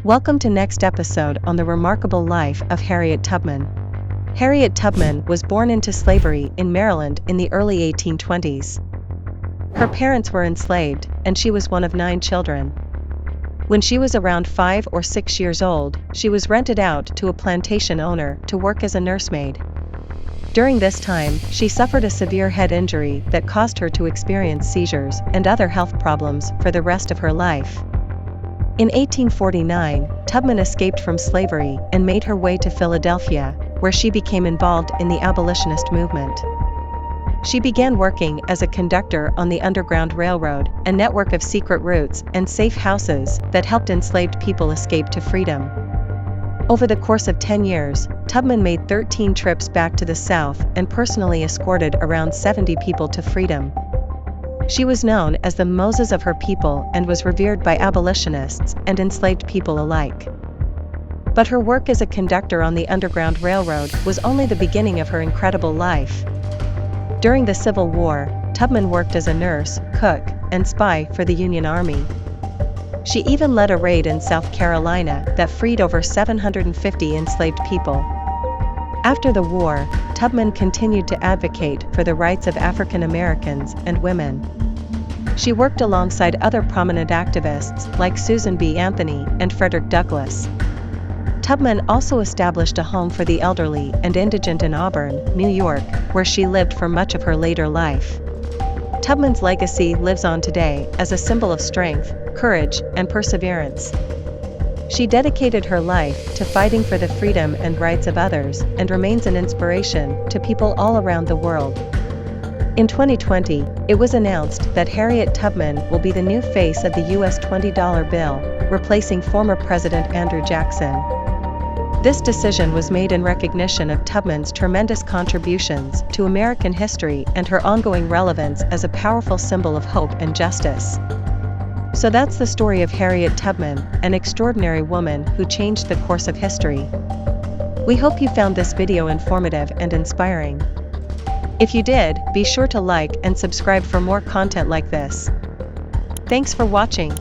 Welcome to next episode on the remarkable life of Harriet Tubman. Harriet Tubman was born into slavery in Maryland in the early 1820s. Her parents were enslaved, and she was one of 9 children. When she was around 5 or 6 years old, she was rented out to a plantation owner to work as a nursemaid. During this time, she suffered a severe head injury that caused her to experience seizures and other health problems for the rest of her life. In 1849, Tubman escaped from slavery and made her way to Philadelphia, where she became involved in the abolitionist movement. She began working as a conductor on the Underground Railroad, a network of secret routes and safe houses that helped enslaved people escape to freedom. Over the course of 10 years, Tubman made 13 trips back to the South and personally escorted around 70 people to freedom. She was known as the Moses of her people and was revered by abolitionists and enslaved people alike. But her work as a conductor on the Underground Railroad was only the beginning of her incredible life. During the Civil War, Tubman worked as a nurse, cook, and spy for the Union Army. She even led a raid in South Carolina that freed over 750 enslaved people. After the war, Tubman continued to advocate for the rights of African Americans and women. She worked alongside other prominent activists like Susan B. Anthony and Frederick Douglass. Tubman also established a home for the elderly and indigent in Auburn, New York, where she lived for much of her later life. Tubman's legacy lives on today as a symbol of strength, courage, and perseverance. She dedicated her life to fighting for the freedom and rights of others and remains an inspiration to people all around the world. In 2020, it was announced that Harriet Tubman will be the new face of the U.S. $20 bill, replacing former President Andrew Jackson. This decision was made in recognition of Tubman's tremendous contributions to American history and her ongoing relevance as a powerful symbol of hope and justice. So that's the story of Harriet Tubman, an extraordinary woman who changed the course of history. We hope you found this video informative and inspiring. If you did, be sure to like and subscribe for more content like this. Thanks for watching.